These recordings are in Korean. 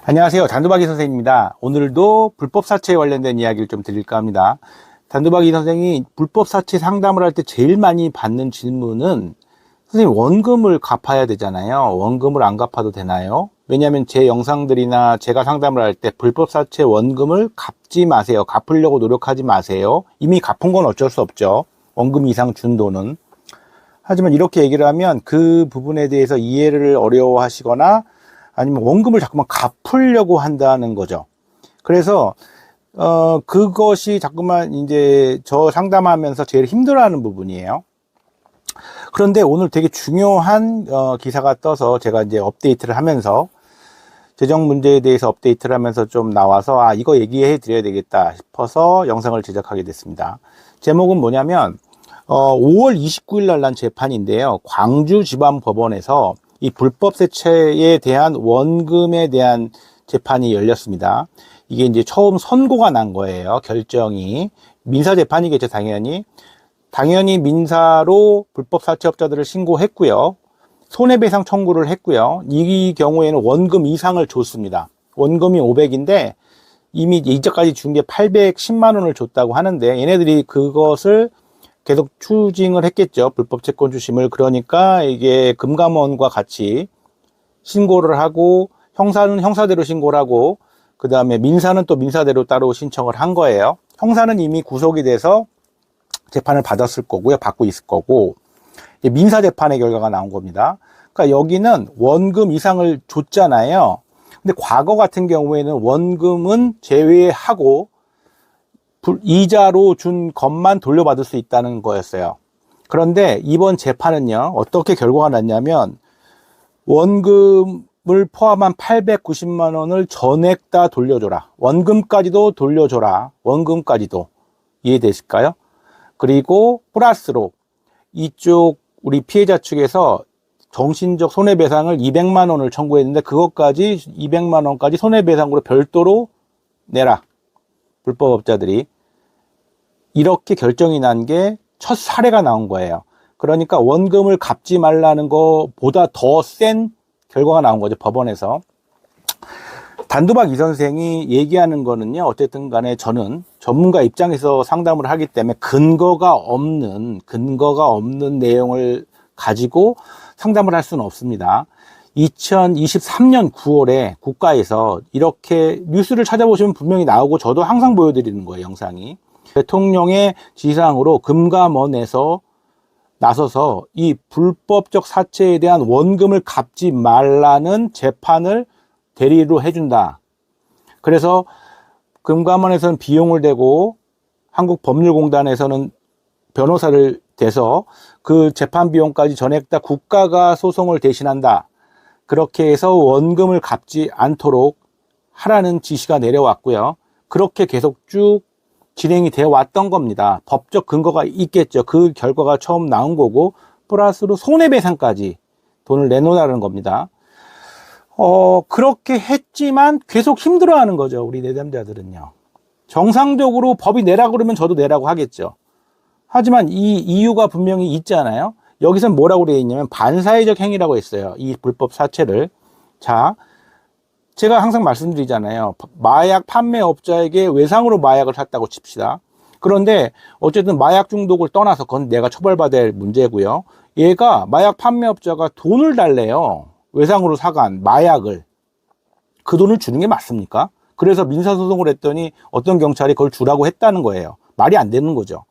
안녕하세요. 단두박이 선생님입니다. 오늘도 불법 사채에 관련된 이야기를 좀 드릴까 합니다. 단두박이 선생이 불법 사채 상담을 할 때 제일 많이 받는 질문은 선생님 원금을 갚아야 되잖아요. 원금을 안 갚아도 되나요? 왜냐하면 제 영상들이나 제가 상담을 할 때 불법 사채 원금을 갚지 마세요. 갚으려고 노력하지 마세요. 이미 갚은 건 어쩔 수 없죠. 원금 이상 준 돈은. 하지만 이렇게 얘기를 하면 그 부분에 대해서 이해를 어려워하시거나 아니면 원금을 자꾸만 갚으려고 한다는 거죠. 그래서 그것이 자꾸만 이제 저 상담하면서 제일 힘들어하는 부분이에요. 그런데 오늘 되게 중요한 기사가 떠서 제가 이제 업데이트를 하면서 재정 문제에 대해서 업데이트를 하면서 좀 나와서 이거 얘기해 드려야 되겠다 싶어서 영상을 제작하게 됐습니다. 제목은 뭐냐면 5월 29일 날 난 재판인데요. 광주지방법원에서 이 불법 세채에 대한 원금에 대한 재판이 열렸습니다. 이게 이제 처음 선고가 난 거예요. 결정이. 민사 재판이겠죠, 당연히. 당연히 민사로 불법 사채업자들을 신고했고요. 손해배상 청구를 했고요. 이 경우에는 원금 이상을 줬습니다. 원금이 500인데 이미 이제까지 준 게 810만 원을 줬다고 하는데 얘네들이 그것을 계속 추징을 했겠죠. 불법 채권 추심을. 그러니까 이게 금감원과 같이 신고를 하고 형사는 형사대로 신고를 하고 그 다음에 민사는 또 민사대로 따로 신청을 한 거예요. 형사는 이미 구속이 돼서 재판을 받았을 거고요. 받고 있을 거고 민사 재판의 결과가 나온 겁니다. 그러니까 여기는 원금 이상을 줬잖아요. 근데 과거 같은 경우에는 원금은 제외하고 이자로 준 것만 돌려받을 수 있다는 거였어요. 그런데 이번 재판은요, 어떻게 결과가 났냐면, 원금을 포함한 890만 원을 전액 다 돌려줘라. 원금까지도 돌려줘라. 원금까지도. 이해되실까요? 그리고 플러스로 이쪽 우리 피해자 측에서 정신적 손해배상을 200만 원을 청구했는데 그것까지 200만 원까지 손해배상으로 별도로 내라. 불법업자들이. 이렇게 결정이 난 게 첫 사례가 나온 거예요. 그러니까 원금을 갚지 말라는 것보다 더 센 결과가 나온 거죠, 법원에서. 단두박 이 선생이 얘기하는 거는요, 어쨌든 간에 저는 전문가 입장에서 상담을 하기 때문에 근거가 없는 내용을 가지고 상담을 할 수는 없습니다. 2023년 9월에 국가에서 이렇게 뉴스를 찾아보시면 분명히 나오고 저도 항상 보여드리는 거예요, 영상이. 대통령의 지시사항으로 금감원에서 나서서 이 불법적 사채에 대한 원금을 갚지 말라는 재판을 대리로 해준다. 그래서 금감원에서는 비용을 대고 한국법률공단에서는 변호사를 대서 그 재판 비용까지 전액 다 국가가 소송을 대신한다. 그렇게 해서 원금을 갚지 않도록 하라는 지시가 내려왔고요. 그렇게 계속 쭉 진행이 되어 왔던 겁니다. 법적 근거가 있겠죠. 그 결과가 처음 나온 거고 플러스로 손해배상까지 돈을 내놓으라는 겁니다. 그렇게 했지만 계속 힘들어하는 거죠. 우리 내담자들은요. 정상적으로 법이 내라고 그러면 저도 내라고 하겠죠. 하지만 이 이유가 분명히 있잖아요. 여기서 뭐라고 되어 있냐면 반사회적 행위라고 했어요. 이 불법 사채를. 자, 제가 항상 말씀드리잖아요. 마약 판매업자에게 외상으로 마약을 샀다고 칩시다. 그런데 어쨌든 마약 중독을 떠나서 그건 내가 처벌받아야 할 문제고요. 얘가 마약 판매업자가 돈을 달래요. 외상으로 사간 마약을. 그 돈을 주는 게 맞습니까? 그래서 민사소송을 했더니 어떤 경찰이 그걸 주라고 했다는 거예요. 말이 안 되는 거죠.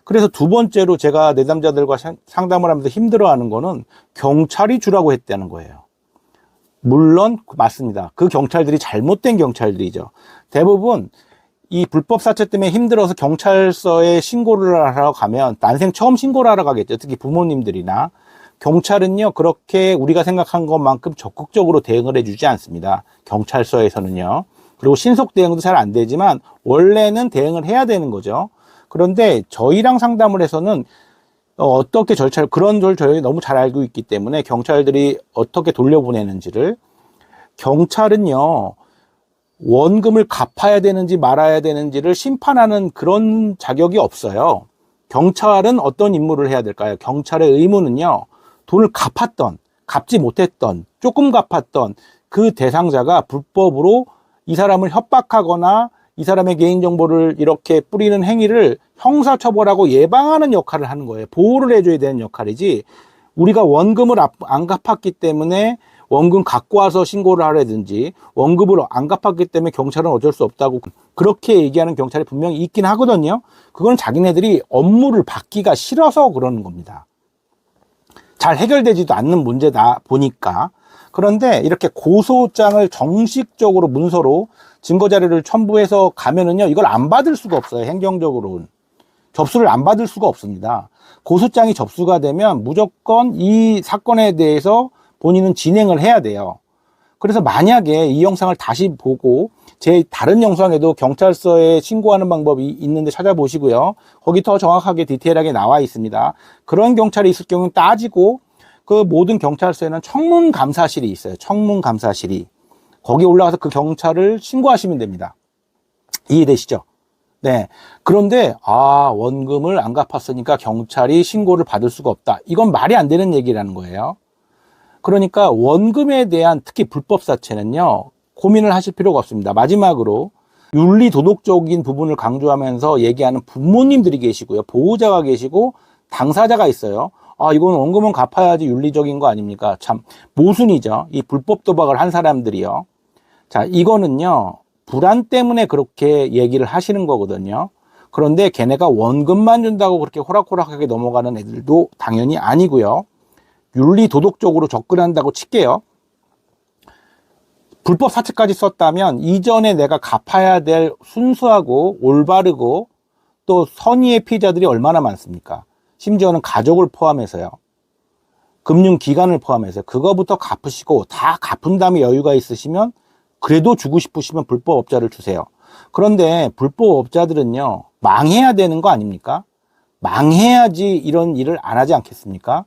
그래서 두 번째로 제가 내담자들과 상담을 하면서 힘들어하는 거는 경찰이 주라고 했다는 거예요. 물론 맞습니다. 그 경찰들이 잘못된 경찰들이죠. 대부분 이 불법 사채 때문에 힘들어서 경찰서에 신고를 하러 가면 난생 처음 신고를 하러 가겠죠. 특히 부모님들이나. 경찰은요, 그렇게 우리가 생각한 것만큼 적극적으로 대응을 해주지 않습니다. 경찰서에서는요. 그리고 신속 대응도 잘 안 되지만 원래는 대응을 해야 되는 거죠. 그런데 저희랑 상담을 해서는 어떻게 절차를, 그런 걸 저희 너무 잘 알고 있기 때문에 경찰들이 어떻게 돌려보내는지를, 경찰은요, 원금을 갚아야 되는지 말아야 되는지를 심판하는 그런 자격이 없어요. 경찰은 어떤 임무를 해야 될까요? 경찰의 의무는요, 돈을 갚았던, 갚지 못했던, 조금 갚았던, 그 대상자가 불법으로 이 사람을 협박하거나 이 사람의 개인정보를 이렇게 뿌리는 행위를 형사처벌하고 예방하는 역할을 하는 거예요. 보호를 해줘야 되는 역할이지, 우리가 원금을 안 갚았기 때문에 원금 갖고 와서 신고를 하라든지, 원금을 안 갚았기 때문에 경찰은 어쩔 수 없다고 그렇게 얘기하는 경찰이 분명히 있긴 하거든요. 그건 자기네들이 업무를 받기가 싫어서 그러는 겁니다. 잘 해결되지도 않는 문제다 보니까. 그런데 이렇게 고소장을 정식적으로 문서로 증거자료를 첨부해서 가면은요, 이걸 안 받을 수가 없어요. 행정적으로는 접수를 안 받을 수가 없습니다. 고소장이 접수가 되면 무조건 이 사건에 대해서 본인은 진행을 해야 돼요. 그래서 만약에 이 영상을 다시 보고 제 다른 영상에도 경찰서에 신고하는 방법이 있는데 찾아보시고요. 거기 더 정확하게 디테일하게 나와 있습니다. 그런 경찰이 있을 경우는 따지고, 그 모든 경찰서에는 청문감사실이 있어요. 청문감사실이. 거기 올라가서 그 경찰을 신고하시면 됩니다. 이해되시죠? 네. 그런데 원금을 안 갚았으니까 경찰이 신고를 받을 수가 없다. 이건 말이 안 되는 얘기라는 거예요. 그러니까 원금에 대한, 특히 불법 사채는요, 고민을 하실 필요가 없습니다. 마지막으로 윤리 도덕적인 부분을 강조하면서 얘기하는 부모님들이 계시고요, 보호자가 계시고 당사자가 있어요. 이건 원금은 갚아야지 윤리적인 거 아닙니까? 참 모순이죠. 이 불법 도박을 한 사람들이요. 자, 이거는요, 불안 때문에 그렇게 얘기를 하시는 거거든요. 그런데 걔네가 원금만 준다고 그렇게 호락호락하게 넘어가는 애들도 당연히 아니고요. 윤리 도덕적으로 접근한다고 칠게요. 불법 사채까지 썼다면 이전에 내가 갚아야 될 순수하고 올바르고 또 선의의 피해자들이 얼마나 많습니까? 심지어는 가족을 포함해서요. 금융기관을 포함해서 그거부터 갚으시고, 다 갚은 다음에 여유가 있으시면 그래도 주고 싶으시면 불법업자를 주세요. 그런데 불법업자들은요, 망해야 되는 거 아닙니까? 망해야지 이런 일을 안 하지 않겠습니까?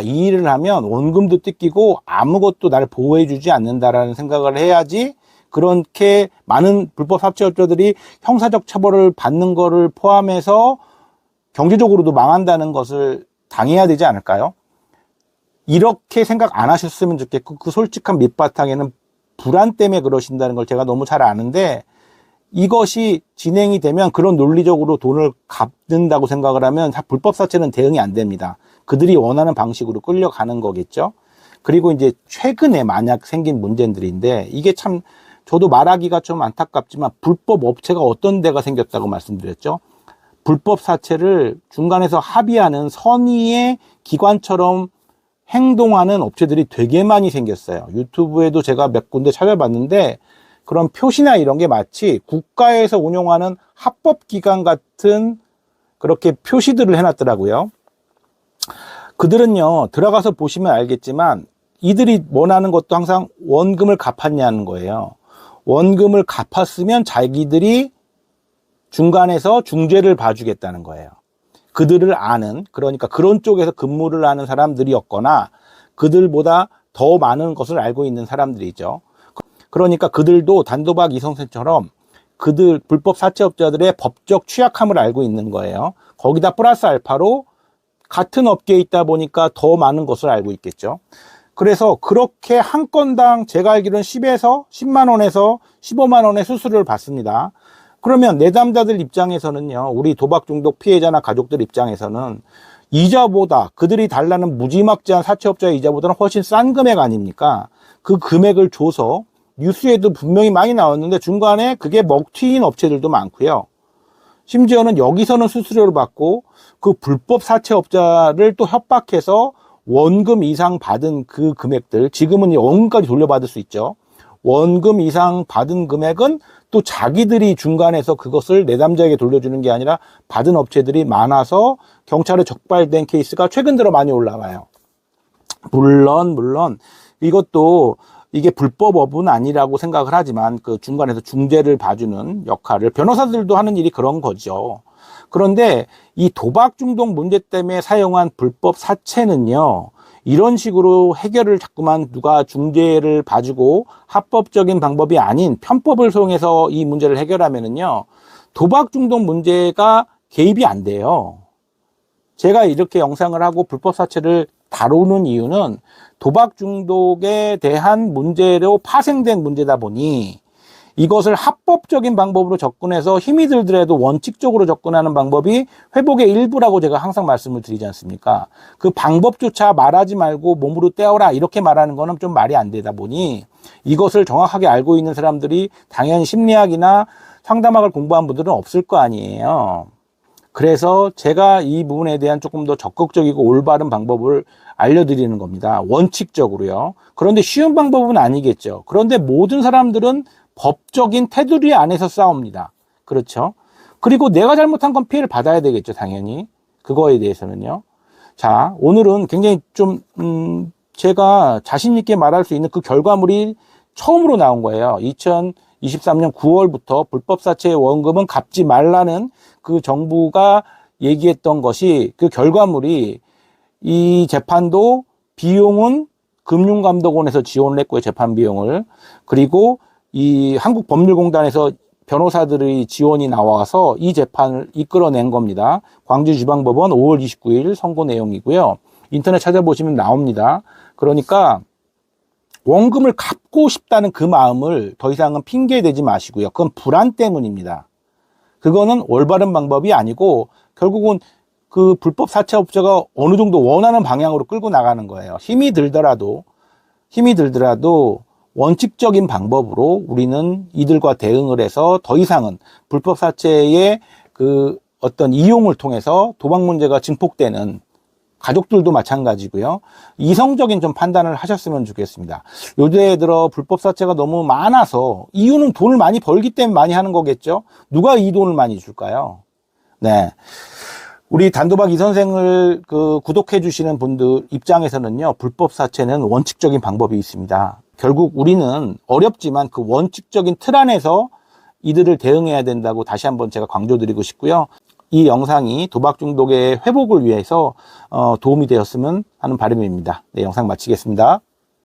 이 일을 하면 원금도 뜯기고 아무것도 나를 보호해주지 않는다라는 생각을 해야지, 그렇게 많은 불법 사채업자들이 형사적 처벌을 받는 거를 포함해서 경제적으로도 망한다는 것을 당해야 되지 않을까요? 이렇게 생각 안 하셨으면 좋겠고, 그 솔직한 밑바탕에는 불안 때문에 그러신다는 걸 제가 너무 잘 아는데, 이것이 진행이 되면 그런 논리적으로 돈을 갚는다고 생각을 하면 불법 사채는 대응이 안 됩니다. 그들이 원하는 방식으로 끌려가는 거겠죠. 그리고 이제 최근에 만약 생긴 문제들인데, 이게 참 저도 말하기가 좀 안타깝지만, 불법 업체가 어떤 데가 생겼다고 말씀드렸죠. 불법 사채를 중간에서 합의하는 선의의 기관처럼 행동하는 업체들이 되게 많이 생겼어요. 유튜브에도 제가 몇 군데 찾아봤는데, 그런 표시나 이런 게 마치 국가에서 운영하는 합법기관 같은 그렇게 표시들을 해놨더라고요. 그들은요, 들어가서 보시면 알겠지만 이들이 원하는 것도 항상 원금을 갚았냐는 거예요. 원금을 갚았으면 자기들이 중간에서 중재를 봐주겠다는 거예요. 그들을 아는, 그러니까 그런 쪽에서 근무를 하는 사람들이었거나 그들보다 더 많은 것을 알고 있는 사람들이죠. 그러니까 그들도 단도박 이성세처럼 그들 불법 사채업자들의 법적 취약함을 알고 있는 거예요. 거기다 플러스 알파로 같은 업계에 있다 보니까 더 많은 것을 알고 있겠죠. 그래서 그렇게 한 건당 제가 알기로는 10만 원에서 15만 원의 수수료를 받습니다. 그러면 내담자들 입장에서는요, 우리 도박 중독 피해자나 가족들 입장에서는 이자보다, 그들이 달라는 무지막지한 사채업자의 이자보다는 훨씬 싼 금액 아닙니까? 그 금액을 줘서, 뉴스에도 분명히 많이 나왔는데 중간에 그게 먹튀인 업체들도 많고요. 심지어는 여기서는 수수료를 받고 그 불법 사채업자를 또 협박해서 원금 이상 받은 그 금액들, 지금은 원금까지 돌려받을 수 있죠. 원금 이상 받은 금액은 또 자기들이 중간에서 그것을 내담자에게 돌려주는 게 아니라 받은 업체들이 많아서 경찰에 적발된 케이스가 최근 들어 많이 올라와요. 물론 이것도 이게 불법업은 아니라고 생각을 하지만 그 중간에서 중재를 봐주는 역할을, 변호사들도 하는 일이 그런 거죠. 그런데 이 도박 중독 문제 때문에 사용한 불법 사채는요, 이런 식으로 해결을 자꾸만 누가 중재를 봐주고 합법적인 방법이 아닌 편법을 사용해서 이 문제를 해결하면은요, 도박 중독 문제가 개입이 안 돼요. 제가 이렇게 영상을 하고 불법 사채를 다루는 이유는 도박 중독에 대한 문제로 파생된 문제다 보니 이것을 합법적인 방법으로 접근해서 힘이 들더라도 원칙적으로 접근하는 방법이 회복의 일부라고 제가 항상 말씀을 드리지 않습니까? 그 방법조차 말하지 말고 몸으로 떼어라 이렇게 말하는 거는 좀 말이 안 되다 보니 이것을 정확하게 알고 있는 사람들이 당연히 심리학이나 상담학을 공부한 분들은 없을 거 아니에요. 그래서 제가 이 부분에 대한 조금 더 적극적이고 올바른 방법을 알려드리는 겁니다. 원칙적으로요. 그런데 쉬운 방법은 아니겠죠. 그런데 모든 사람들은 법적인 테두리 안에서 싸웁니다. 그렇죠? 그리고 내가 잘못한 건 피해를 받아야 되겠죠, 당연히. 그거에 대해서는요. 자, 오늘은 굉장히 좀, 제가 자신있게 말할 수 있는 그 결과물이 처음으로 나온 거예요. 2023년 9월부터 불법사채의 원금은 갚지 말라는 그 정부가 얘기했던 것이 그 결과물이 이 재판도 비용은 금융감독원에서 지원을 했고요, 재판 비용을. 그리고 이 한국법률공단에서 변호사들의 지원이 나와서 이 재판을 이끌어낸 겁니다. 광주지방법원 5월 29일 선고 내용이고요. 인터넷 찾아보시면 나옵니다. 그러니까 원금을 갚고 싶다는 그 마음을 더 이상은 핑계대지 마시고요. 그건 불안 때문입니다. 그거는 올바른 방법이 아니고 결국은 그 불법 사채업자가 어느 정도 원하는 방향으로 끌고 나가는 거예요. 힘이 들더라도 원칙적인 방법으로 우리는 이들과 대응을 해서 더 이상은 불법 사채의 그 어떤 이용을 통해서 도박 문제가 증폭되는 가족들도 마찬가지고요. 이성적인 좀 판단을 하셨으면 좋겠습니다. 요새 들어 불법 사채가 너무 많아서 이유는 돈을 많이 벌기 때문에 많이 하는 거겠죠. 누가 이 돈을 많이 줄까요? 네. 우리 단도박 이 선생을 구독해 주시는 분들 입장에서는요, 불법 사채는 원칙적인 방법이 있습니다. 결국 우리는 어렵지만 그 원칙적인 틀 안에서 이들을 대응해야 된다고 다시 한번 제가 강조드리고 싶고요. 이 영상이 도박 중독의 회복을 위해서 도움이 되었으면 하는 바람입니다. 네, 영상 마치겠습니다.